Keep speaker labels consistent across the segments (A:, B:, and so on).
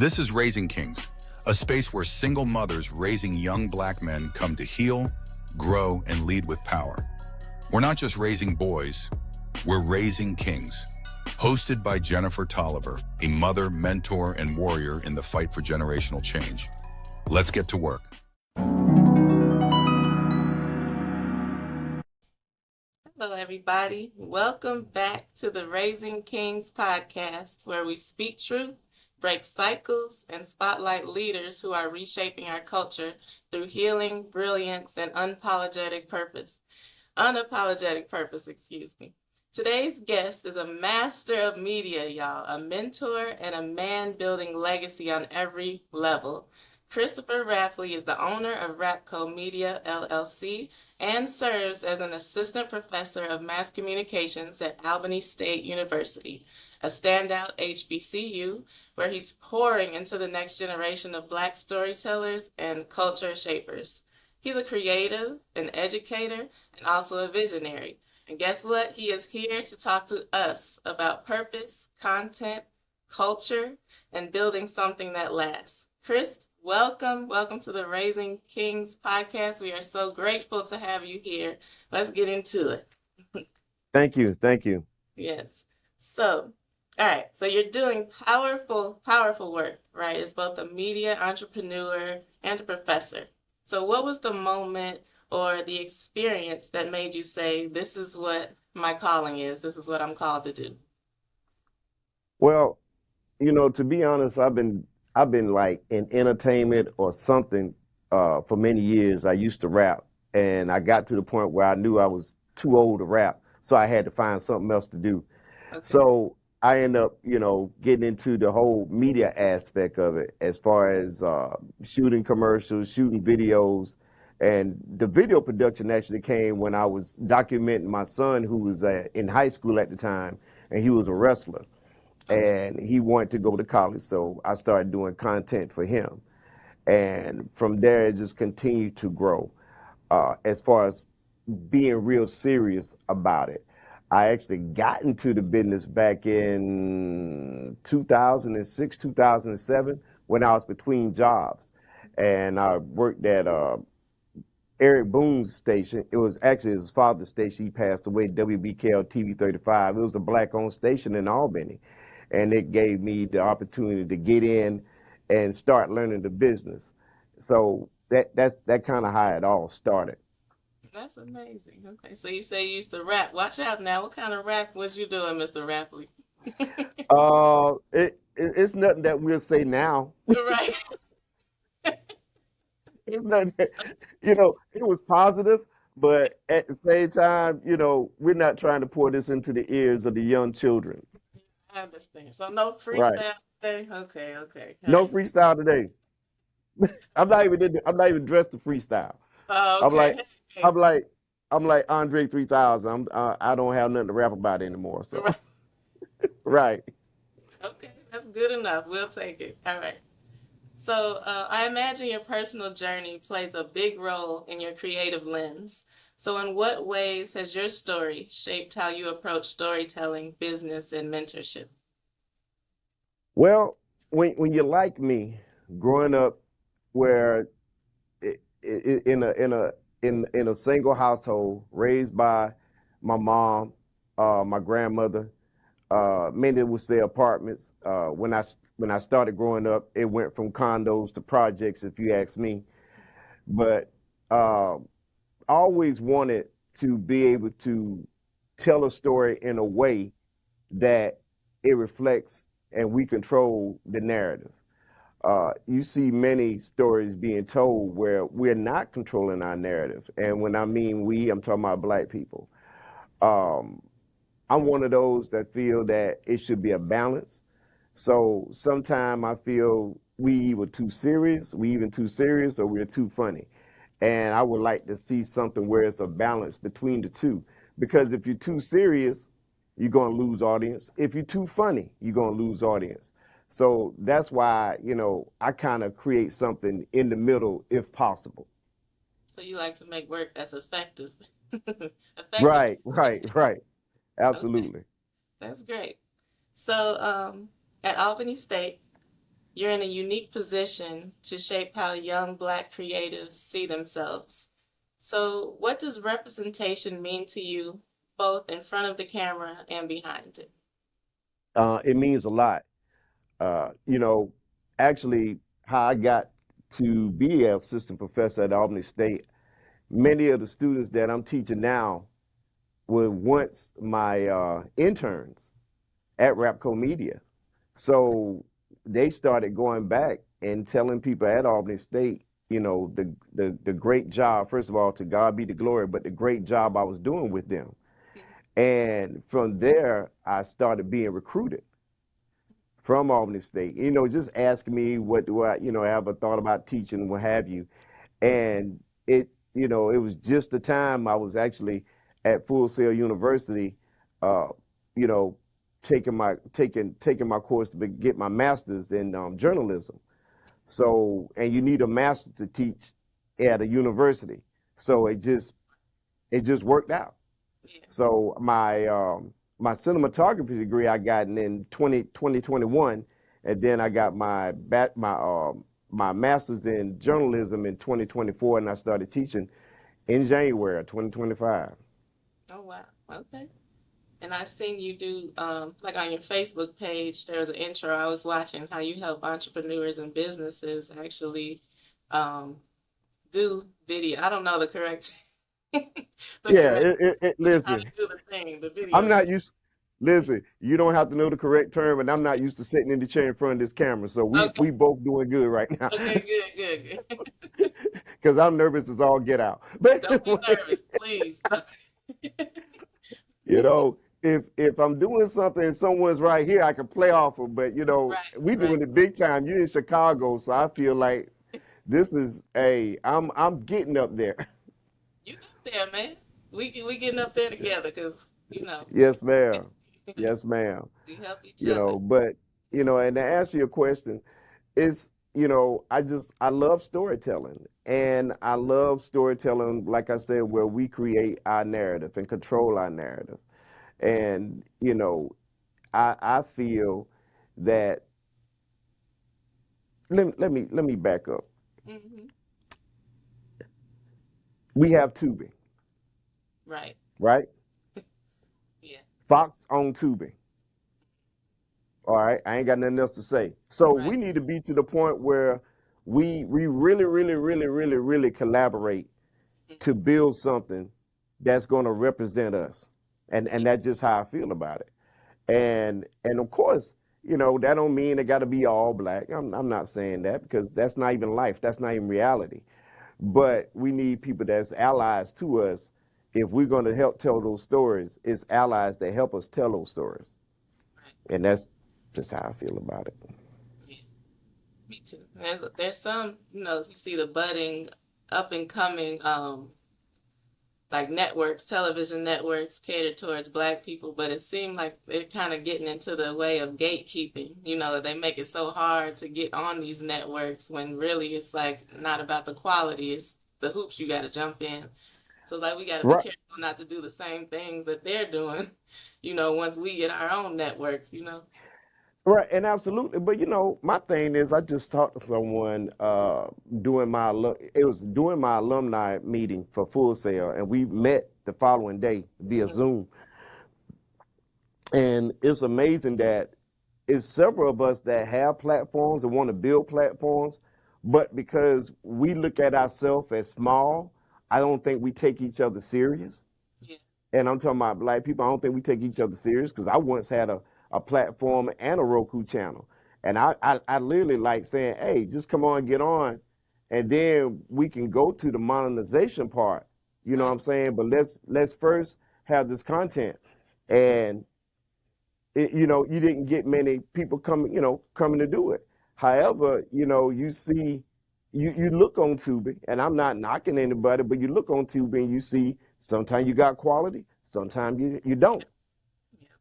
A: This is Raising Kings, a space where single mothers raising young Black men come to heal, grow, and lead with power. We're not just raising boys, we're raising kings. Hosted by Jennifer Tolliver, a mother, mentor, and warrior in the fight for generational change. Let's get to work.
B: Hello, everybody. Welcome back to the Raising Kings podcast, where we speak truth, break cycles, and spotlight leaders who are reshaping our culture through healing, brilliance, and unapologetic purpose. Today's guest is a master of media, y'all, a mentor and a man building legacy on every level. Christopher Rapley is the owner of Rapco Media, LLC, and serves as an assistant professor of mass communications at Albany State University, a standout HBCU, where he's pouring into the next generation of Black storytellers and culture shapers. He's a creative, an educator, and also a visionary. And guess what? He is here to talk to us about purpose, content, culture, and building something that lasts. Chris, welcome. Welcome to the Raising Kings podcast. We are so grateful to have you here. Let's get into it.
C: Thank you. Thank you.
B: Yes. So, all right. So you're doing powerful work, right? As both a media entrepreneur and a professor. So what was the moment or the experience that made you say, this is what my calling is, this is what I'm called to do?
C: Well, to be honest, I've been like in entertainment or something for many years. I used to rap, and I got to the point where I knew I was too old to rap, so I had to find something else to do.
B: Okay.
C: So I ended up, getting into the whole media aspect of it, as far as shooting commercials, shooting videos. And the video production actually came when I was documenting my son, who was in high school at the time, and he was a wrestler. And he wanted to go to college, so I started doing content for him. And from there, it just continued to grow. As far as being real serious about it, I actually got into the business back in 2006, 2007, when I was between jobs. And I worked at Eric Boone's station. It was actually his father's station. He passed away, WBKL TV 35. It was a Black-owned station in Albany. And it gave me the opportunity to get in and start learning the business. So that's kind of how it all started.
B: That's amazing. Okay, so you say you used to rap. Watch out now. What kind of rap was you doing, Mr. Rapley?
C: It's nothing that we'll say now.
B: Right.
C: It's nothing that, it was positive, but at the same time, we're not trying to pour this into the ears of the young children.
B: I understand. So no
C: Right.
B: freestyle today? Okay. All
C: No
B: right.
C: freestyle today. I'm not even dressed to freestyle.
B: Oh,
C: I'm like,
B: okay.
C: I'm like Andre 3000. I don't have nothing to rap about anymore. So,
B: Right.
C: right.
B: Okay, that's good enough. We'll take it. All right. So I imagine your personal journey plays a big role in your creative lens. So in what ways has your story shaped how you approach storytelling, business, and mentorship?
C: Well, when you're like me, growing up where in a single household, raised by my mom, my grandmother, many would say apartments. When I started growing up, it went from condos to projects, if you ask me. But I always wanted to be able to tell a story in a way that it reflects and we control the narrative. You see many stories being told where we're not controlling our narrative. And when I mean we, I'm talking about Black people. Um, I'm one of those that feel that it should be a balance. So sometimes I feel we either too serious, or we're too funny. And I would like to see something where it's a balance between the two. Because if you're too serious, you're going to lose audience. If you're too funny, you're going to lose audience. So that's why, I kind of create something in the middle if possible.
B: So you like to make work that's effective.
C: Right.
B: Okay,
C: Absolutely.
B: that's great. So at Albany State, You're in a unique position to shape how young Black creatives see themselves. So, what does representation mean to you, both in front of the camera and behind it?
C: It means a lot. You know, actually, how I got to be an assistant professor at Albany State, many of the students that I'm teaching now were once my interns at Rapco Media. So they started going back and telling people at Albany State, you know, the great job, first of all, to God be the glory, but the great job I was doing with them. And from there, I started being recruited from Albany State, you know, just asking me what do I, you know, have a thought about teaching, what have you. And it, you know, it was just the time I was actually at Full Sail University, uh, you know, taking my course to get my master's in journalism. So, and you need a master to teach at a university. So it just worked out.
B: Yeah.
C: So my cinematography degree I got in 2021, and then I got my master's in journalism in 2024, and I started teaching in January of 2025.
B: Oh, wow. Okay. And I've seen you do, like on your Facebook page, there was an intro I was watching how you help entrepreneurs and businesses actually um, do video. I don't know the correct, the
C: Yeah,
B: correct, how to
C: listen,
B: do the thing, the
C: I'm
B: video thing.
C: not used. Listen, you don't have to know the correct term, and I'm not used to sitting in the chair in front of this camera. So
B: Okay,
C: we both doing good right now,
B: okay, good, good, good.
C: because I'm nervous as all get out. But
B: Don't be
C: anyway,
B: nervous, please.
C: you know, if I'm doing something and someone's right here, I can play off of. But you know,
B: Right,
C: we
B: right.
C: doing it big time. You're in Chicago, so I feel like this is a I'm getting up there.
B: You up there, man. We getting up there together because, you know,
C: Yes, ma'am. Yes, ma'am.
B: we help each
C: You
B: other.
C: know, but you know, and to answer your question, it's you know, I love storytelling, and I love storytelling, like I said, where we create our narrative and control our narrative. And you know, I feel that let me back up.
B: Hmm.
C: We have tubing,
B: Right.
C: right?
B: Yeah.
C: Fox on tubing. All right, I ain't got nothing else to say. So
B: Right.
C: we need to be to the point where we really collaborate to build something that's going to represent us, and that's just how I feel about it. And of course, you know, that don't mean it got to be all black. I'm not saying that, because that's not even life. That's not even reality. But we need people that's allies to us. If we're going to help tell those stories, it's allies that help us tell those stories,
B: Right.
C: and that's just how I feel about it.
B: Yeah. Me too. There's some, you see the budding, up and coming, like networks, television networks catered towards Black people, but it seemed like they're kind of getting into the way of gatekeeping. They make it so hard to get on these networks when really it's like not about the quality, it's the hoops you got to jump in. So like we got to be
C: Right.
B: careful not to do the same things that they're doing, once we get our own network.
C: Right, and absolutely. But you know, my thing is, I just talked to someone it was during my alumni meeting for Full Sail, and we met the following day via
B: Mhm.
C: Zoom. And it's amazing that it's several of us that have platforms and want to build platforms, but because we look at ourselves as small, I don't think we take each other serious.
B: Yeah.
C: And I'm talking about Black people. I don't think we take each other serious, because I once had a platform and a Roku channel. And I literally like saying, hey, just come on, get on. And then we can go to the monetization part. You know what
B: Right.
C: I'm saying? But let's first have this content. And you know, you didn't get many people coming to do it.
B: Right.
C: However, you know, you look on Tubi, and I'm not knocking anybody, but you look on Tubi and you see sometimes you got quality, sometimes you don't.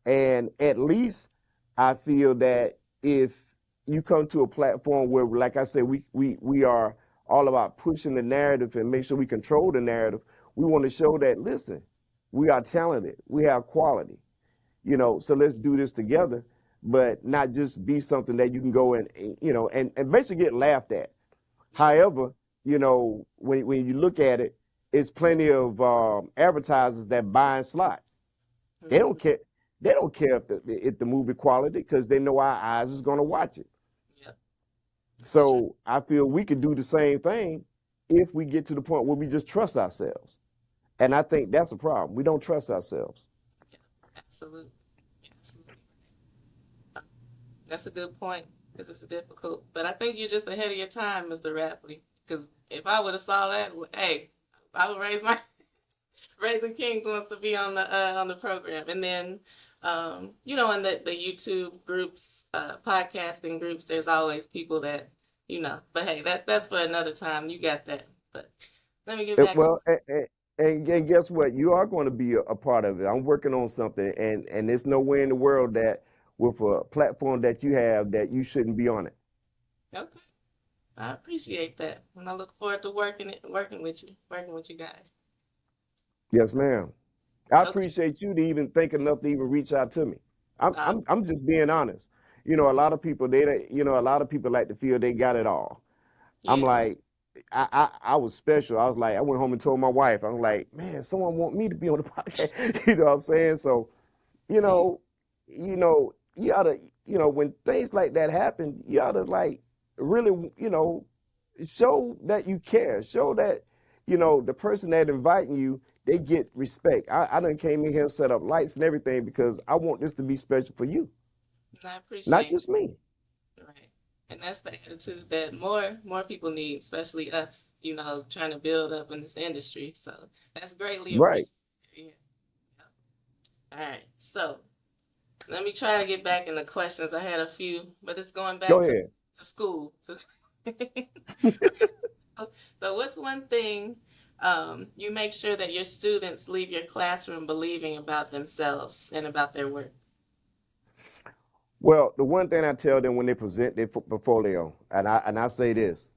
B: Yeah.
C: And at least I feel that if you come to a platform where, like I said, we are all about pushing the narrative and make sure we control the narrative. We want to show that, listen, we are talented, we have quality, you know, so let's do this together. but not just be something that you can go and basically get laughed at.
B: Yeah.
C: However, when you look at it, it's plenty of advertisers that buying slots. They
B: Hmm.
C: don't care. They don't care if the movie quality because they know our eyes is going to watch it.
B: Yeah. That's true.
C: So I feel we could do the same thing if we get to the point where we just trust ourselves. And I think that's a problem. We don't trust ourselves.
B: Yeah. Absolutely. Absolutely. That's a good point because it's difficult. But I think you're just ahead of your time, Mr. Rapley. Because if I would have saw that, hey, I would raise my Raising Kings wants to be on the program, and then in the YouTube groups, podcasting groups, there's always people that. But hey, that's for another time. You got that. But let me get
C: It-
B: back to.
C: well, and guess what? You are going to be a part of it. I'm working on something, and there's nowhere in the world that with a platform that you have that you shouldn't be on it.
B: Okay, I appreciate that, and I look forward to working with you guys.
C: Yes, ma'am. I
B: Okay.
C: appreciate you to even think enough to even reach out to me. I'm
B: Uh,
C: I'm I'm just being honest. A lot of people a lot of people like to feel they got it all. I'm
B: yeah.
C: like, I was special. I was like, I went home and told my wife, I was like, man, someone want me to be on the podcast. You know what I'm saying? So, you
B: Yeah.
C: know, you oughta, when things like that happen, you oughta like really, show that you care. Show that, the person that inviting you, they get respect. I done came in here and set up lights and everything because I want this to be special for you,
B: And I
C: not
B: appreciate
C: just me.
B: it. Right. And that's the attitude that more people need, especially us, trying to build up in this industry. So that's greatly
C: Right.
B: appreciated. Yeah. All right. So let me try to get back in the questions. I had a few, but it's going
C: Go
B: back
C: ahead.
B: to school. So what's one thing you make sure that your students leave your classroom believing about themselves and about their work?
C: Well, the one thing I tell them when they present their portfolio, and I say this: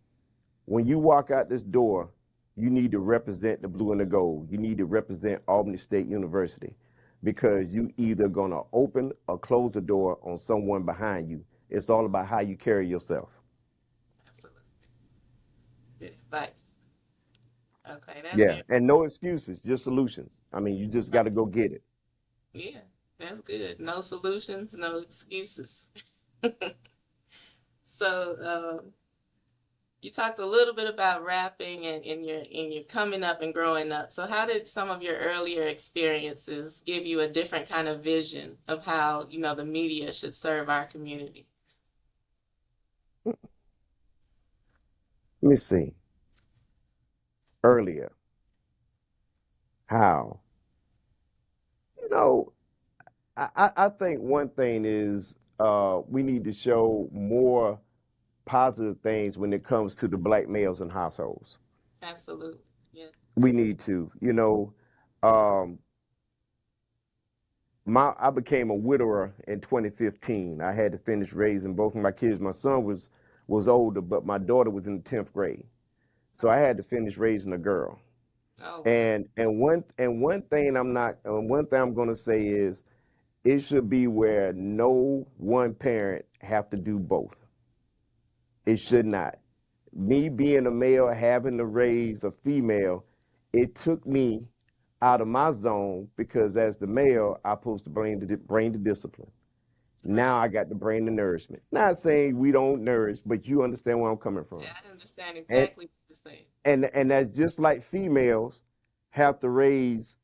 C: when you walk out this door, you need to represent the blue and the gold. You need to represent Albany State University, because you either gonna open or close the door on someone behind you. It's all about how you carry yourself.
B: Absolutely. Good advice. Okay, that's
C: Yeah,
B: very
C: and no excuses, just solutions. I mean, you just got to go get it.
B: yeah, that's good. No solutions, no excuses. So, you talked a little bit about rapping and in your coming up and growing up. So how did some of your earlier experiences give you a different kind of vision of how, the media should serve our community?
C: Let me see. Earlier, how? You know, I think one thing is we need to show more positive things when it comes to the black males in households.
B: Absolutely. Yeah.
C: We need to, um, I became a widower in 2015. I had to finish raising both of my kids. My son was older, but my daughter was in the 10th grade, so I had to finish raising a girl.
B: Oh, wow.
C: And one thing I'm going to say is it should be where no one parent have to do both. It should not. Me being a male, having to raise a female, it took me out of my zone because as the male, I'm supposed to bring the discipline.
B: Right.
C: Now I got to bring the nourishment. Not saying we don't nourish, but you understand where I'm coming
B: Yeah,
C: from.
B: I understand
C: And
B: exactly what you're saying.
C: and that's just like females have to raise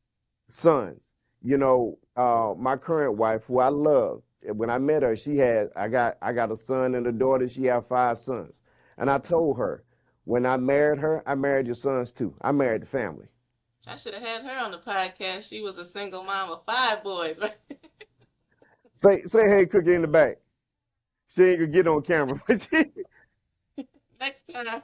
C: sons. My current wife, who I love, when I met her, I got a son and a daughter. She had 5 sons, and I told her when I married her, I married your sons too. I married the family.
B: I should have had her on the podcast. She was a single mom of 5 boys, right?
C: Say hey, Cookie in the back. She ain't gonna get on camera,
B: Next time.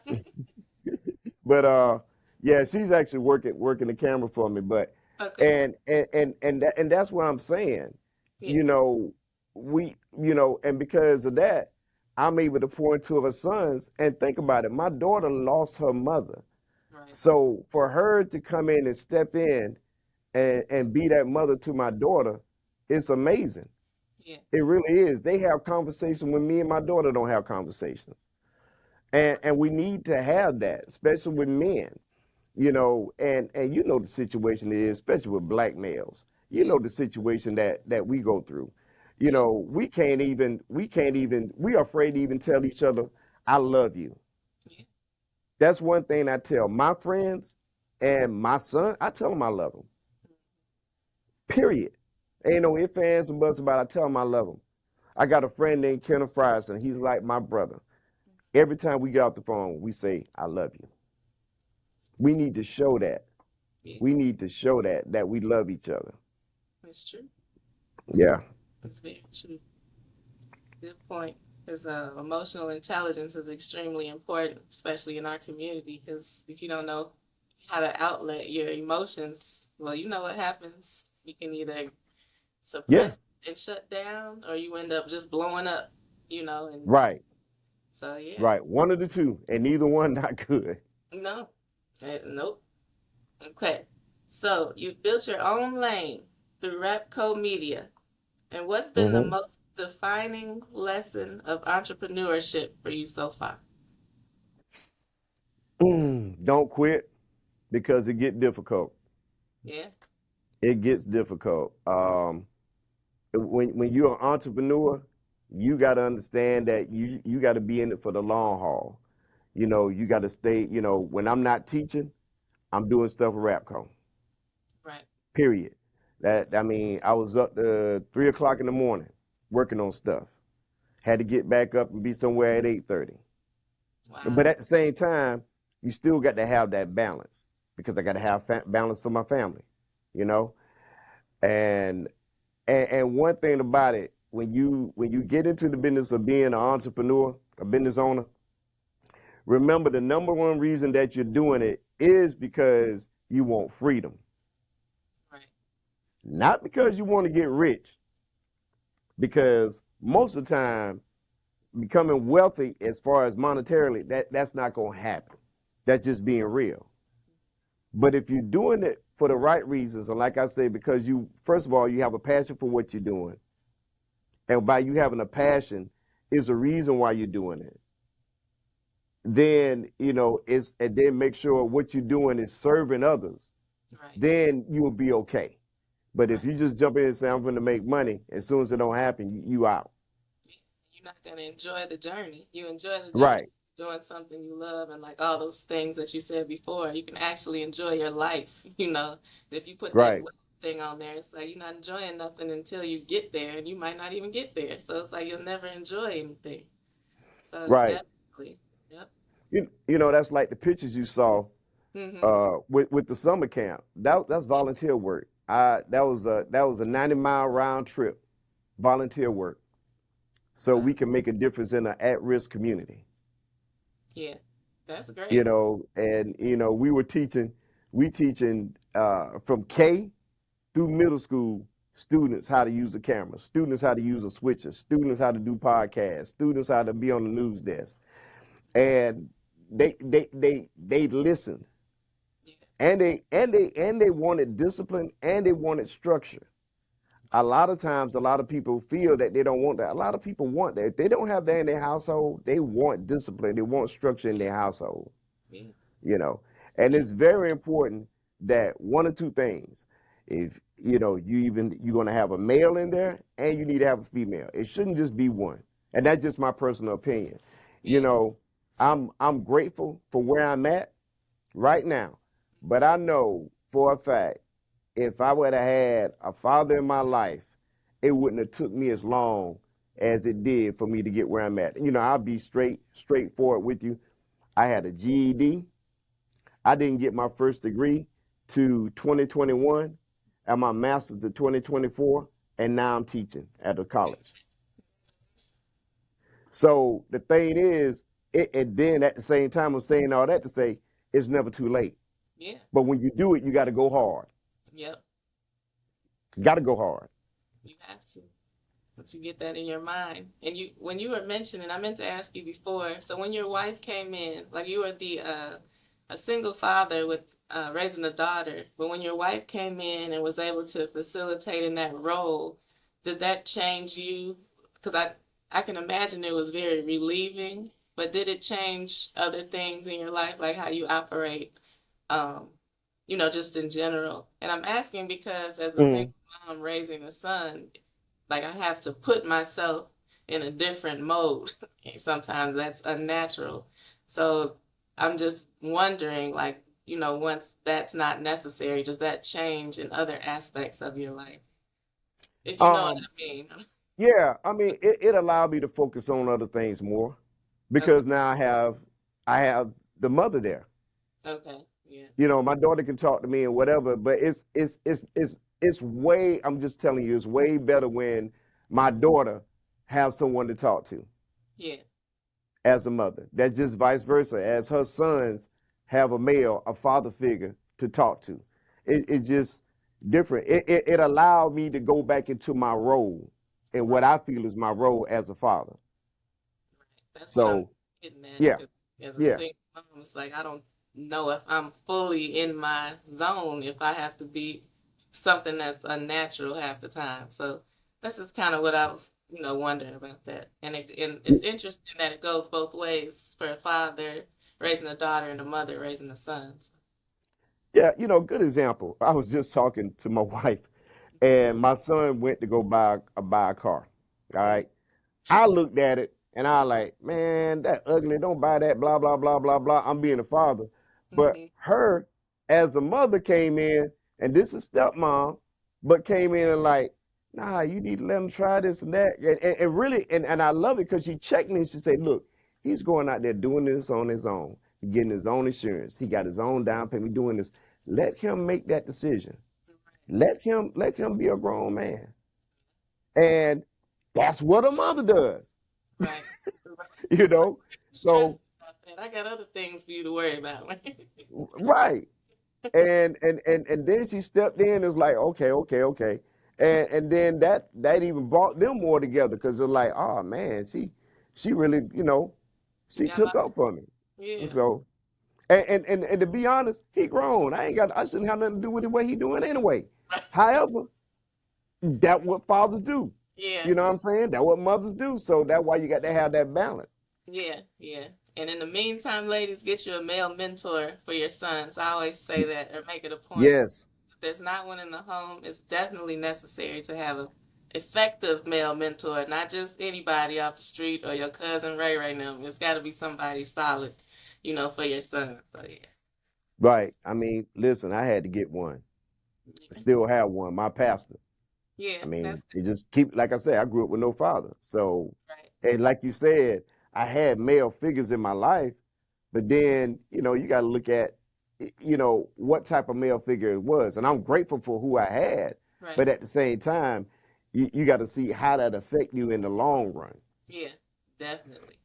C: but yeah, she's actually working the camera for me. But
B: Okay.
C: and that's what I'm saying.
B: Yeah.
C: You know, and because of that, I'm able to pour into her sons. And think about it, my daughter lost her mother,
B: Right.
C: so for her to come in and step in and be that mother to my daughter, it's amazing.
B: Yeah.
C: It really is. They have conversation when me and my daughter don't have conversations. And we need to have that, especially with men, and you know the situation it is, especially with black males. You
B: Yeah.
C: know the situation that we go through.
B: Yeah.
C: We are afraid to even tell each other, I love you.
B: Yeah.
C: That's one thing I tell my friends and my son. I tell them I love them. Period. Ain't no ifs, ands, and buts about it. I tell them I love them. I got a friend named Kenneth Frierson. He's like my brother. Every time we get off the phone, we say, I love you. We need to show that.
B: Yeah.
C: We need to show that we love each other.
B: That's true.
C: Yeah.
B: That's very true. Good point. Because emotional intelligence is extremely important, especially in our community. Because if you don't know how to outlet your emotions, well, you know what happens. You can either
C: Yeah.
B: suppress and shut down, or you end up just blowing up, and
C: Right.
B: so yeah.
C: Right. One of the two, and neither one not good.
B: No. Nope. Okay. So you built your own lane through Rapco Media. And what's been the
C: Hmm.
B: most defining lesson of entrepreneurship for you so far?
C: Don't quit because it get difficult.
B: Yeah.
C: It gets difficult. When you're an entrepreneur, you got to understand that you got to be in it for the long haul. You got to stay. When I'm not teaching, I'm doing stuff with Rapco.
B: Right.
C: Period. I mean, I was up to 3 o'clock in the morning working on stuff. Had to get back up and be somewhere at 8:30. But
B: Wow.
C: at the same time, you still got to have that balance because I got to have balance for my family. You know, and and one thing about it, when you get into the business of being an entrepreneur, a business owner, remember the number one reason that you're doing it is because you want freedom,
B: Right.
C: not because you want to get rich. Because most of the time, becoming wealthy as far as monetarily, that's not going to happen. That's just being real. But if you're doing it for the right reasons, and like I say, because you, first of all, you have a passion for what you're doing, and by you having a passion is a reason why you're doing it, then and then make sure what you're doing is serving others,
B: Right.
C: then you'll be okay. But if
B: Right.
C: you just jump in and say I'm going to make money, as soon as it don't happen, you out.
B: You're not going to enjoy the journey. You enjoy the journey
C: Right,
B: doing something you love, and like all those things that you said before, you can actually enjoy your life. If you put that
C: right,
B: thing on there, it's like you're not enjoying nothing until you get there, and you might not even get there. So it's like you'll never enjoy anything. So
C: right.
B: definitely. Yep.
C: That's like the pictures you saw
B: Mm-hmm.
C: with the summer camp. That's
B: Yeah.
C: volunteer work. That was a 90-mile round trip, volunteer work, so
B: Wow.
C: we can make a difference in an at-risk community.
B: Yeah. That's great.
C: And we teaching from K through middle school students how to use the camera, students how to use a switcher, students how to do podcasts, students how to be on the news desk, and they listened,
B: Yeah.
C: and they wanted discipline and they wanted structure. A lot of times, a lot of people feel that they don't want that. A lot of people want that. If they don't have that in their household, they want discipline. They want structure in their household.
B: Yeah.
C: You know, and
B: Yeah.
C: it's very important that one or two things. If you're going to have a male in there, and you need to have a female. It shouldn't just be one. And that's just my personal opinion. You
B: Yeah.
C: know, I'm grateful for where I'm at right now, but I know for a fact if I would have had a father in my life, it wouldn't have took me as long as it did for me to get where I'm at. I'll be straightforward with you. I had a GED. I didn't get my first degree to 2021 and my master's to 2024, and now I'm teaching at a college. So the thing is, and then at the same time, I'm saying all that to say it's never too late.
B: Yeah.
C: But when you do it, you got to go hard.
B: Yep.
C: Got to go hard.
B: You have to. But you get that in your mind. And when you were mentioning, I meant to ask you before. So when your wife came in, like you were a single father with raising a daughter, but when your wife came in and was able to facilitate in that role, did that change you? Because I can imagine it was very relieving, but did it change other things in your life, like how you operate, um, just in general? And I'm asking because as a single
C: Mhm.
B: mom raising a son, like I have to put myself in a different mode. Sometimes that's unnatural. So I'm just wondering, like, once that's not necessary, does that change in other aspects of your life? If you know what
C: Um,
B: I mean.
C: yeah, I mean, it allowed me to focus on other things more
B: Okay.
C: because now I have the mother there.
B: Okay. Yeah.
C: You know, my daughter can talk to me and whatever, but it's way. I'm just telling you, it's way better when my daughter have someone to talk to
B: Yeah.
C: as a mother. That's just vice versa. As her sons have a father figure to talk to. It's just different. It allowed me to go back into my role and what
B: Right.
C: I feel is my role as a father.
B: That's what I'm
C: So
B: getting at.
C: yeah,
B: 'Cause as a
C: yeah,
B: single mom, it's like I don't know if I'm fully in my zone if I have to be something that's unnatural half the time. So that's just kind of what I was, wondering about that. And it's interesting that it goes both ways for a father raising a daughter and a mother raising a son. So,
C: yeah. You know, good example. I was just talking to my wife, and my son went to go buy a car. All right. I looked at it and I like, man, that ugly. Don't buy that. Blah blah blah blah blah. I'm being a father, but
B: hmm
C: her as a mother came in, and this is stepmom, but came in and like, nah, you need to let him try this and that, and really, and I love it because she checked me and she said, look, he's going out there doing this on his own, he getting his own insurance, he got his own down payment, doing this. Let him make that decision. Let him be a grown man, and that's what a mother does.
B: Right. Right.
C: You know,
B: Stress
C: so
B: about that. I got other things for you to worry about.
C: right, and then she stepped in and was like, okay, okay, okay, and then that even brought them more together because they're like, oh man, she really, she
B: Yeah.
C: took up for me.
B: Yeah.
C: So and to be honest, he grown. I shouldn't have nothing to do with the way he doing anyway. However, that what fathers do.
B: Yeah.
C: You know what I'm saying? That what mothers do. So that's why you got to have that balance.
B: Yeah, yeah. And in the meantime, ladies, get you a male mentor for your sons. I always say that or make it a point.
C: Yes.
B: If there's not one in the home, it's definitely necessary to have a effective male mentor, not just anybody off the street or your cousin Ray right now. It's got to be somebody solid, for your son. So yeah.
C: Right. I mean, listen, I had to get one. Still have one. My pastor.
B: Yeah,
C: I
B: that's
C: mean, it just keep like I said, I grew up with no father. So,
B: right.
C: and like you said, I had male figures in my life, but then, you got to look at, what type of male figure it was. And I'm grateful for who I had,
B: Right.
C: but at the same time, you got to see how that affect you in the long run.
B: Yeah, definitely.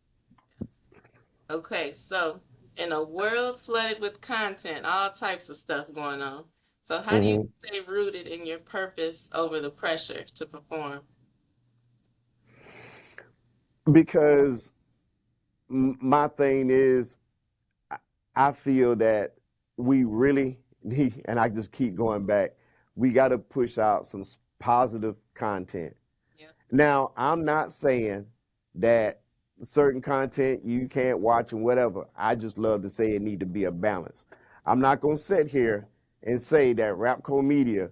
B: Okay, so in a world flooded with content, all types of stuff going on. So how do you
C: Hmm.
B: stay rooted in your purpose over the pressure to perform?
C: Because my thing is, I I feel that we really need, and I just keep going back, we got to push out some positive content.
B: Yep.
C: Now, I'm not saying that certain content you can't watch and whatever. I just love to say it need to be a balance. I'm not going to sit here and say that Rapco Media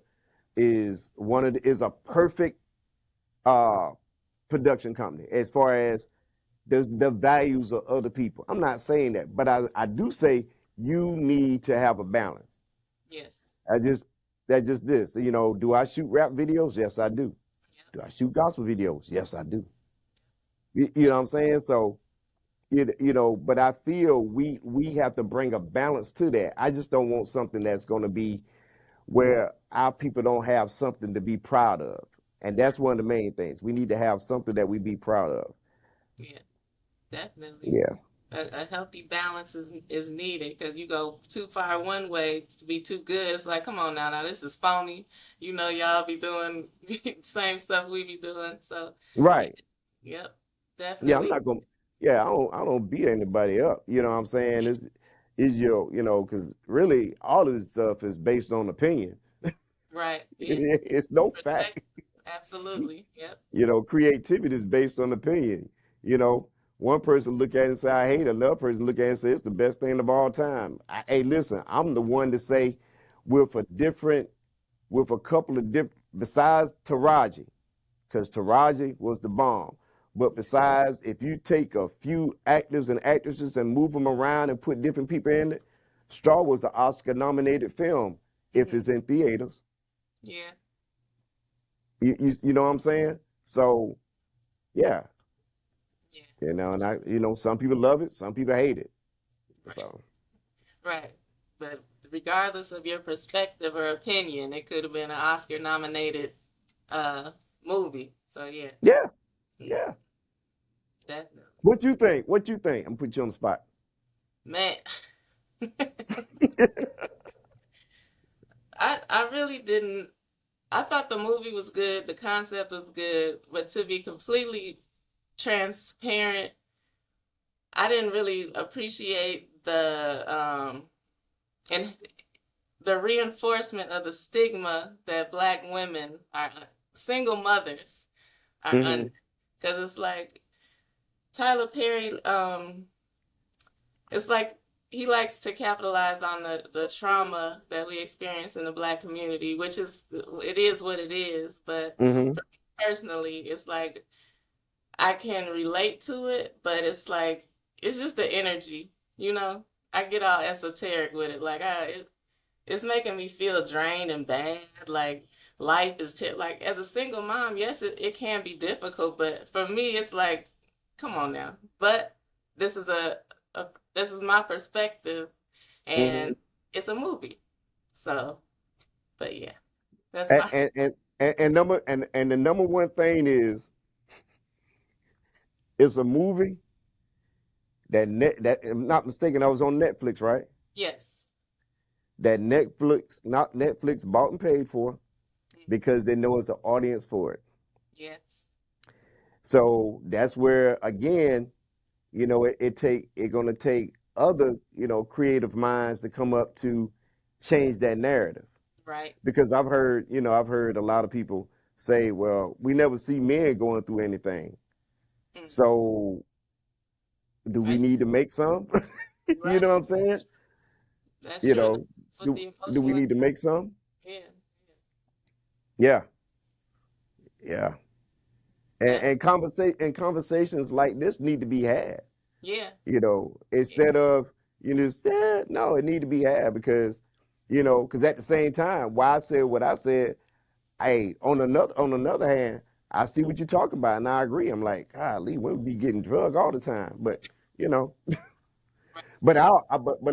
C: is a perfect uh, production company as far as the values of other people. I'm not saying that, but I do say you need to have a balance.
B: Yes.
C: I just that just this, do I shoot rap videos? Yes, I do.
B: Yep.
C: Do I shoot gospel videos? Yes, I do. You
B: Yep.
C: know what I'm saying? So but I feel we have to bring a balance to that. I just don't want something that's going to be where our people don't have something to be proud of. And
B: Right.
C: that's one of the main things. We need to have something that we be proud of.
B: Yeah, definitely.
C: Yeah.
B: A healthy balance is needed because you go too far one way to be too good. It's like, come on now, this is phony. Y'all be doing same stuff we be doing. So, yeah,
C: Right.
B: yep,
C: Yeah, I'm
B: definitely.
C: not gonna. Yeah, I don't beat anybody up. You know what I'm saying?
B: Yeah,
C: Is your, because really all of this stuff is based on opinion.
B: right. Yeah.
C: It's no
B: Perspective.
C: fact.
B: Absolutely. Yep.
C: Creativity is based on opinion. You know, one person look at it and say, I hate it. Another person look at it and say, it's the best thing of all time. Hey, listen, I'm the one to say with a couple of different, besides Taraji, because Taraji was the bomb. But besides, if you take a few actors and actresses and move them around and put different people in it, Star was the Oscar nominated film if it's in theaters.
B: Yeah.
C: You know what I'm saying? So, yeah.
B: Yeah.
C: And some people love it, some people hate it.
B: Right.
C: So,
B: Right. But regardless of your perspective or opinion, it could have been an Oscar nominated movie. So yeah.
C: yeah,
B: Mm,
C: yeah.
B: definitely.
C: What you think? What you think? I'm put you on the spot.
B: Man. I really didn't. I thought the movie was good, the concept was good, but to be completely transparent, I didn't really appreciate and the reinforcement of the stigma that Black women are single mothers are
C: Hmm.
B: under. Because it's like Tyler Perry, it's like he likes to capitalize on the trauma that we experience in the Black community, which it is what it is. But
C: Hmm.
B: for me personally, it's like I can relate to it, but it's like it's just the energy, you know. I get all esoteric with it, like it's making me feel drained and bad. Like life is like as a single mom, yes, it can be difficult, but for me, it's like, come on now. But this is a this is my perspective,
C: Hmm.
B: and it's a movie. So, but yeah, that's
C: And
B: my
C: and and and the number one thing is it's a movie that if I'm not mistaken, I was on Netflix, right?
B: yes,
C: That Netflix bought and paid for because they know it's an audience for it.
B: yes,
C: So that's where again, it gonna take other, creative minds to come up to change that narrative.
B: right,
C: Because I've heard a lot of people say, well, we never see men going through anything.
B: mm,
C: So do we
B: right,
C: need to make some? You
B: right.
C: know what I'm saying?
B: That's
C: You
B: true.
C: know,
B: That's what
C: do,
B: the
C: do we
B: emotional,
C: need to make some?
B: yeah,
C: Yeah, yeah.
B: that,
C: And conversations like this need to be had.
B: yeah, yeah,
C: Instead of no, it need to be had because because at the same time, why I said what I said, hey, on another hand, I see what you're talking about, and I agree. I'm like, golly, women be getting drugged all the time, but you know, but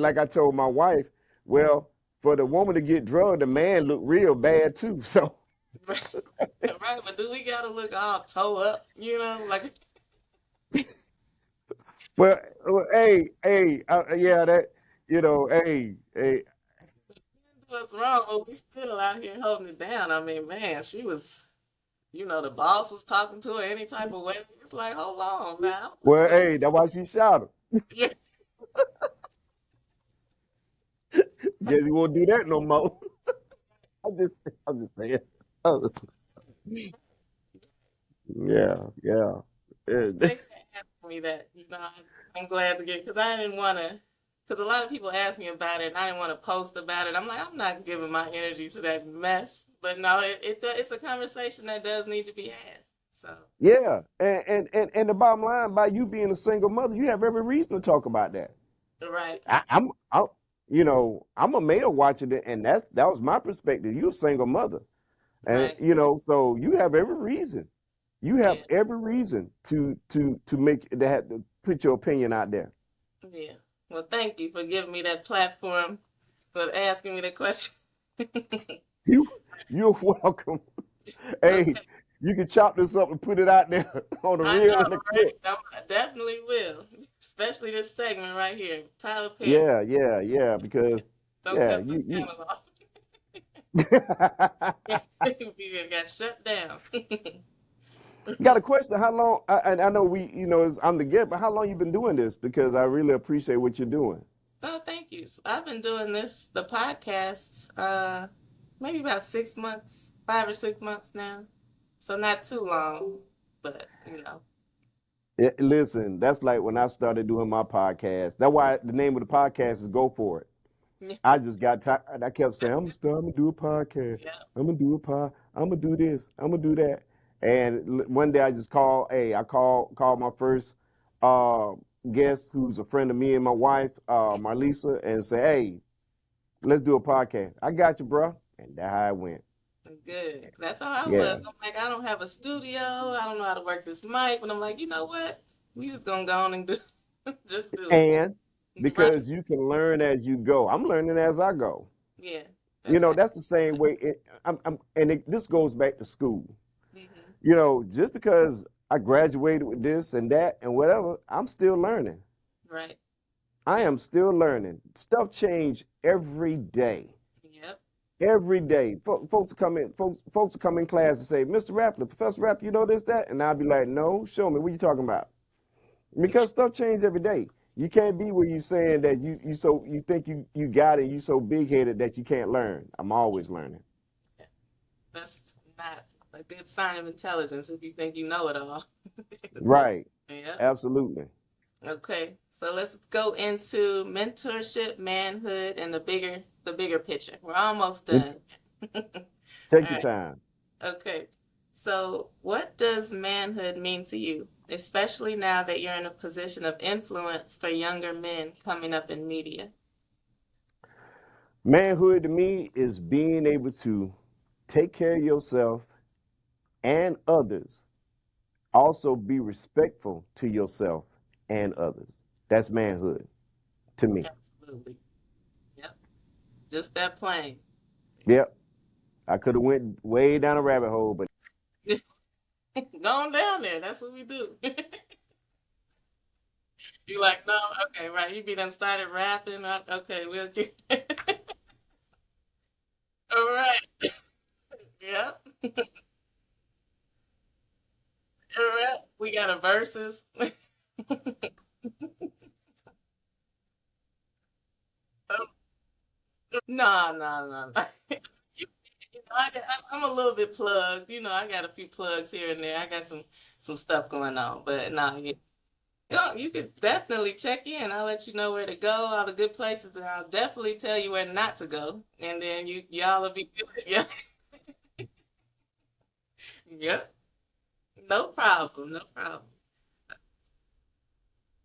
C: like I told my wife, well, for the woman to get drugged, the man look real bad too. So,
B: right, right. But do we gotta look all toe up, like
C: hey, yeah, that, hey,
B: what's wrong? But we still out here holding it down. I mean, man, she was, the boss was talking to her any type of way. It's like, hold on now.
C: well, hey, that's why she shot him.
B: Yeah,
C: Guess he won't do that no more. I'm just saying. Oh, yeah, yeah. Eh,
B: thanks for asking me that. I'm glad to get because I didn't want to. Because a lot of people ask me about it, and I didn't want to post about it. I'm like, I'm not giving my energy to that mess. But no, it's a conversation that does need to be had. So,
C: Yeah, and the bottom line, by you being a single mother, you have every reason to talk about that.
B: right,
C: I'm a male watching it, and that was my perspective. You're a single mother, and
B: right,
C: so you have every reason. You have
B: yeah,
C: every reason to put your opinion out there.
B: yeah. Well, thank you for giving me that platform for asking me the question.
C: You you're welcome. Hey,
B: Okay,
C: you can chop this up and put it out there on the
B: I
C: reel
B: know,
C: and the
B: right?
C: clip.
B: I definitely will, especially this segment right here, Tyler Perry.
C: Yeah, yeah, yeah. Because
B: Don't
C: yeah,
B: cut my
C: you
B: channel off.
C: you
B: We got shut down.
C: got a question. How long? And I know I'm the guest, but how long you been doing this? Because I really appreciate what you're doing.
B: Oh, thank you. So I've been doing the podcasts, maybe about 6 months, 5 or 6 months now. So not too long, but you know.
C: Listen, that's like when I started doing my podcast. That's why the name of the podcast is Go For It. I just got tired. I kept saying, I'm gonna do a podcast.
B: Yeah.
C: I'm gonna do I'm gonna do this. I'm gonna do that. And one day I just called. Hey, I called my first uh, guest, who's a friend of me and my wife, Marlisa, and say, hey, let's do a podcast. I got you, bro. And that's how it went.
B: Good. That's how I was.
C: Yeah.
B: I'm like, I don't have a studio. I don't know how to work this mic. But I'm like, you know what? We just gonna go on and do, just do it.
C: And
B: Right?
C: because you can learn as you go. I'm learning as I go.
B: Yeah.
C: You
B: That's
C: know,
B: how.
C: that's the same way. This goes back to school.
B: Hmm.
C: You know, just because I graduated with this and that and whatever, I'm still learning.
B: Right.
C: I
B: Yeah.
C: am still learning. Stuff change every day.
B: Yep.
C: Every day. Folks come in class and say, Mr. Rapley, Professor Rapley, you know this, that? And I'll be like, no, show me. What you talking about? Because stuff changes every day. You can't be where you saying that you think you got it, you so big headed that you can't learn. I'm always learning.
B: That's not a good sign of intelligence if you think you know it all.
C: Right.
B: Yep.
C: Absolutely.
B: Okay. So let's go into mentorship, manhood, and the bigger picture. We're almost done. All
C: Take your
B: right.
C: time.
B: Okay. So, what does manhood mean to you, especially now that you're in a position of influence for younger men coming up in media?
C: Manhood to me is being able to take care of yourself and others. Also be respectful to yourself and others. That's manhood to me.
B: Absolutely. Yep. Just that plain.
C: Yep. I could have went way down a rabbit hole, but
B: Going down there. That's what we do. You like, no, okay, right. You be done started rapping. Okay, we'll get. All right. Yep. All right. We got a verses. No, no, no, no. I'm a little bit plugged. You know, I got a few plugs here and there. I got some stuff going on, but no, you could definitely check in. I'll let you know where to go, all the good places, and I'll definitely tell you where not to go. And then y'all will be good. Yeah, yep. No problem. No problem.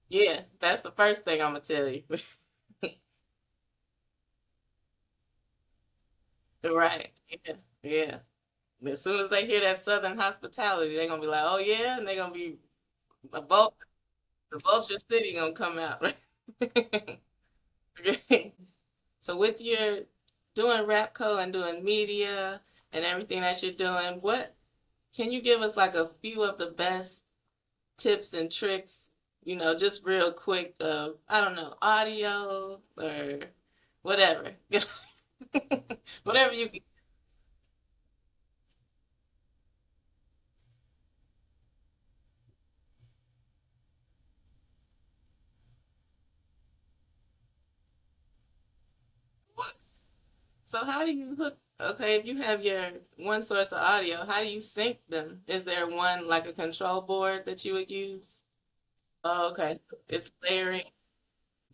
B: Yeah, that's the first thing I'm gonna tell you. Right. Yeah. Yeah. As soon as they hear that Southern hospitality, they're gonna be like, "Oh yeah," and they're gonna be a bolt. The Vulture City gonna come out, right? Okay. So with your doing Rapco and doing media and everything that you're doing, what can you give us like a few of the best tips and tricks, just real quick of, I don't know, audio or whatever. Whatever you can. So how do you hook, okay, if you have your one source of audio, how do you sync them? Is there one like a control board that you would use? Oh, okay. It's layering.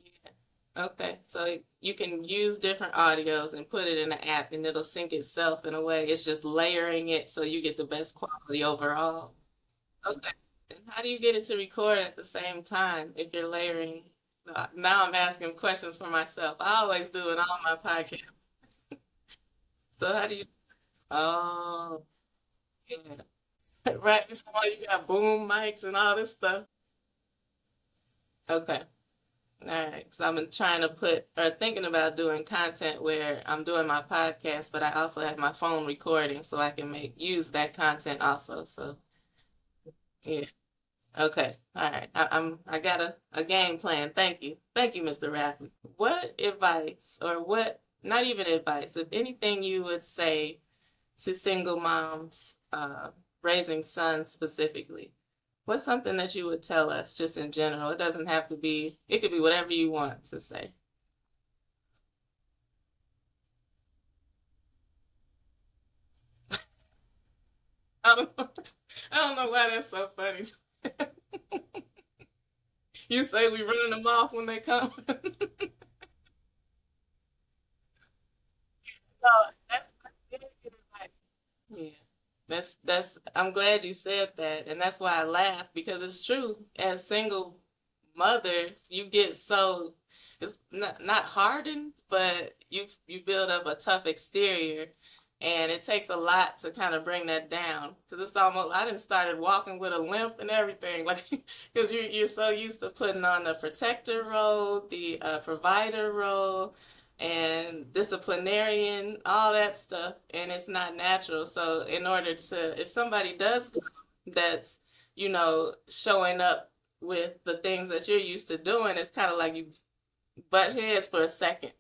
B: Yeah. Okay. So you can use different audios and put it in an app and it'll sync itself in a way. It's just layering it so you get the best quality overall. Okay. And how do you get it to record at the same time if you're layering? Now I'm asking questions for myself. I always do in all my podcasts. So how do you? Oh, yeah. Right. That's why you got boom mics and all this stuff. Okay. All right. So I've been trying to put or thinking about doing content where I'm doing my podcast, but I also have my phone recording so I can use that content also. So yeah. Okay. All right. I got a game plan. Thank you. Thank you, Mr. Raffin. What advice or what not even advice, if anything you would say to single moms raising sons specifically? What's something that you would tell us just in general? It doesn't have to be, it could be whatever you want to say. I don't know. I don't know why that's so funny. You say we running them off when they come. No, that's yeah. That's I'm glad you said that, and that's why I laugh because it's true. As single mothers, you get so it's not hardened, but you build up a tough exterior, and it takes a lot to kind of bring that down. Because it's almost I didn't started walking with a limp and everything, like because you're so used to putting on the protector role, the provider role, and disciplinarian, all that stuff, and it's not natural. So in order to, if somebody does that's, showing up with the things that you're used to doing, it's kind of like you butt heads for a second.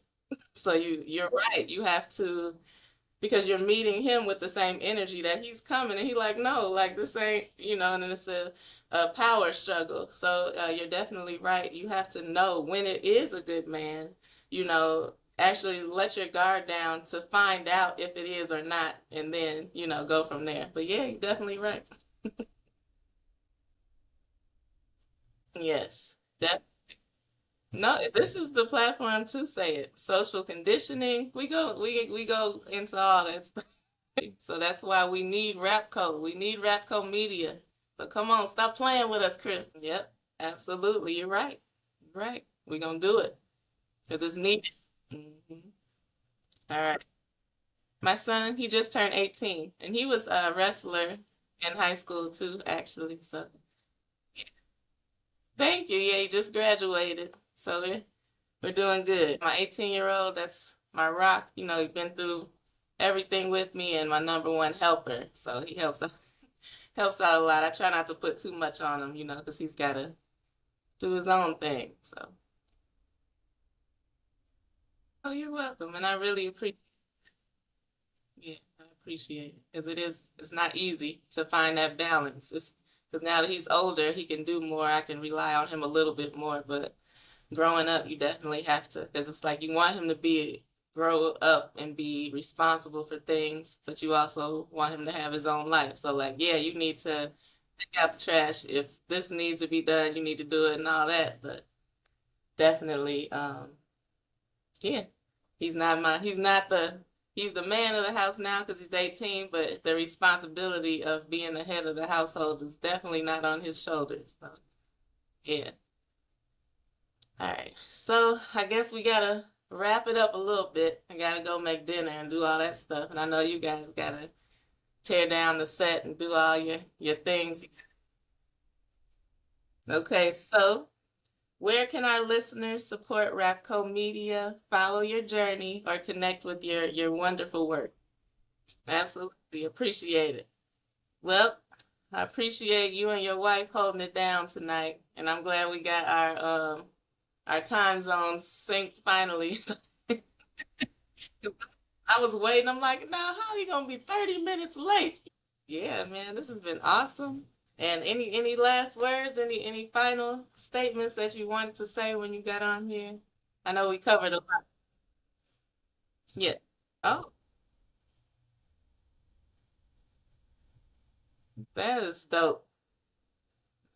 B: So you're right. You have to because you're meeting him with the same energy that he's coming, and he like, no, like this ain't, and then it's a power struggle. So you're definitely right. You have to know when it is a good man, actually let your guard down to find out if it is or not, and then, go from there. But yeah, you're definitely right. Yes. That no, this is the platform to say it. Social conditioning. We go into all that stuff. So that's why we need Rapco. We need Rapco Media. So come on, stop playing with us, Chris. Yep, absolutely. You're right. You're right. We're gonna do it because it's needed. Mhm. All right. My son, he just turned 18, and he was a wrestler in high school too, actually. So thank you. Yeah, he just graduated. So we're doing good. My 18-year-old, that's my rock. He's been through everything with me and my number one helper. So he helps out a lot. I try not to put too much on him, because he's got to do his own thing. So, oh, you're welcome, and I really appreciate. Yeah, I appreciate it because it's not easy to find that balance. It's because now that he's older, he can do more. I can rely on him a little bit more, but growing up, you definitely have to because it's like you want him to grow up and be responsible for things, but you also want him to have his own life. So like, yeah, you need to take out the trash. If this needs to be done, you need to do it and all that. But definitely, yeah, he's the man of the house now because he's 18, but the responsibility of being the head of the household is definitely not on his shoulders. So, yeah. All right. So I guess we gotta wrap it up a little bit. I gotta go make dinner and do all that stuff. And I know you guys gotta tear down the set and do all your things. Okay, so where can our listeners support Rapco Media, follow your journey, or connect with your wonderful work? Absolutely appreciate it. Well, I appreciate you and your wife holding it down tonight, and I'm glad we got our time zones synced finally. I was waiting. I'm like, now how are you gonna be 30 minutes late? Yeah, man, this has been awesome. And any last words, any final statements that you wanted to say when you got on here? I know we covered a lot. Yeah. Oh, that is dope.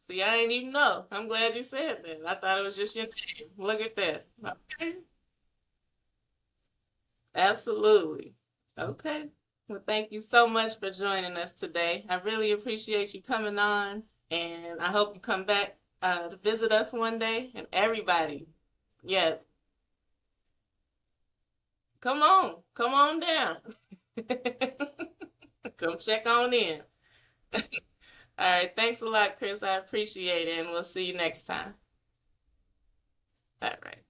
B: See, I didn't even know. I'm glad you said that. I thought it was just your name. Look at that. Okay. Absolutely. Okay. Well, thank you so much for joining us today. I really appreciate you coming on, and I hope you come back to visit us one day. And everybody, yes, come on down. Come check on in. All right, thanks a lot, Chris. I appreciate it, and we'll see you next time. All right.